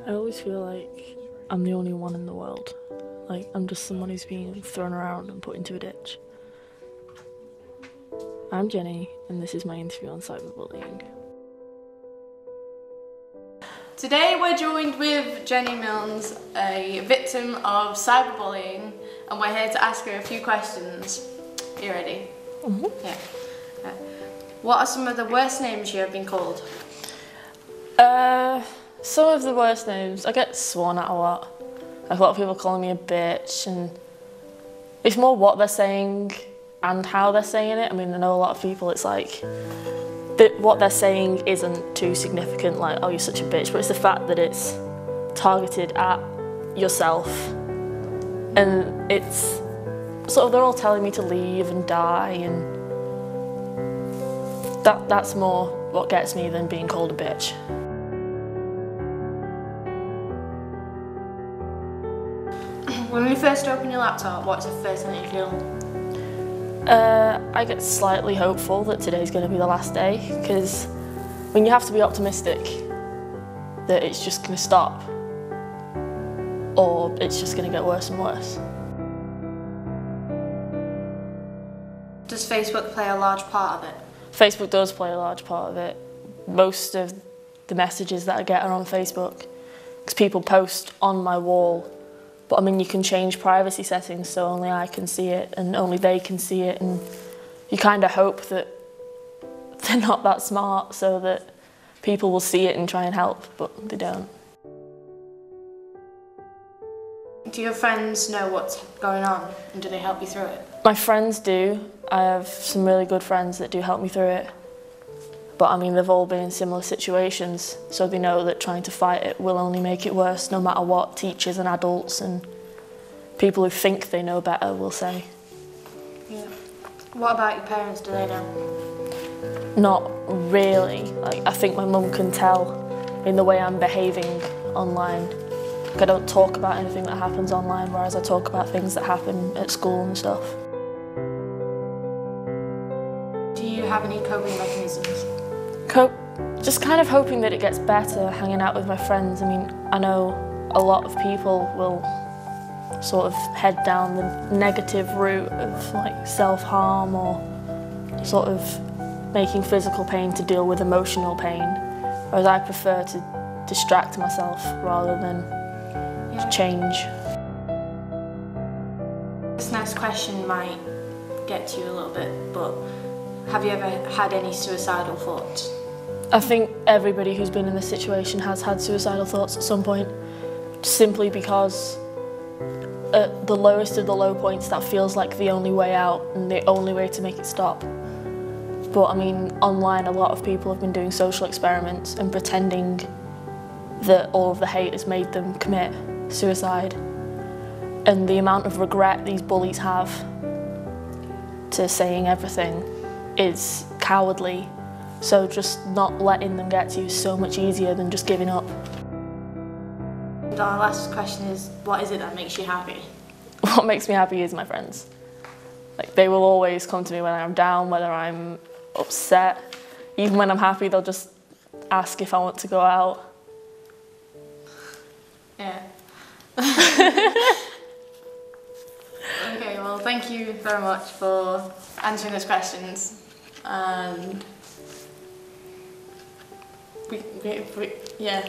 I always feel like I'm the only one in the world. Like, I'm just someone who's being thrown around and put into a ditch. I'm Jenny, and this is my interview on cyberbullying. Today we're joined with Jenny Milnes, a victim of cyberbullying, and we're here to ask her a few questions. Are you ready? Mm-hmm. Yeah. What are some of the worst names you have been called? Some of the worst names, I get sworn at a lot. Like, a lot of people calling me a bitch, and it's more what they're saying and how they're saying it. I mean, I know a lot of people, it's like, what they're saying isn't too significant, like, oh, you're such a bitch, but it's the fact that it's targeted at yourself. And it's sort of, they're all telling me to leave and die, and that's more what gets me than being called a bitch. When you first open your laptop, what's the first thing that you feel? I get slightly hopeful that today's going to be the last day, because when you have to be optimistic that it's just going to stop, or it's just going to get worse and worse. Does Facebook play a large part of it? Facebook does play a large part of it. Most of the messages that I get are on Facebook, because people post on my wall. But I mean, you can change privacy settings so only I can see it and only they can see it, and you kind of hope that they're not that smart so that people will see it and try and help, but they don't. Do your friends know what's going on, and do they help you through it? My friends do. I have some really good friends that do help me through it. But I mean, they've all been in similar situations, so they know that trying to fight it will only make it worse, no matter what teachers and adults and people who think they know better will say. Yeah. What about your parents? Do they know? Not really. Like, I think my mum can tell in the way I'm behaving online. Like, I don't talk about anything that happens online, whereas I talk about things that happen at school and stuff. Do you have any coping mechanisms? Just kind of hoping that it gets better, hanging out with my friends. I mean, I know a lot of people will sort of head down the negative route of like self-harm or sort of making physical pain to deal with emotional pain, whereas I prefer to distract myself rather than change. This next question might get to you a little bit, but have you ever had any suicidal thoughts? I think everybody who's been in this situation has had suicidal thoughts at some point, simply because at the lowest of the low points that feels like the only way out and the only way to make it stop. But I mean, online a lot of people have been doing social experiments and pretending that all of the hate has made them commit suicide. And the amount of regret these bullies have to saying everything is cowardly. So just not letting them get to you is so much easier than just giving up. And our last question is, what is it that makes you happy? What makes me happy is my friends. Like, they will always come to me when I'm down, whether I'm upset. Even when I'm happy, they'll just ask if I want to go out. Yeah. Okay, well, thank you very much for answering those questions. And yeah.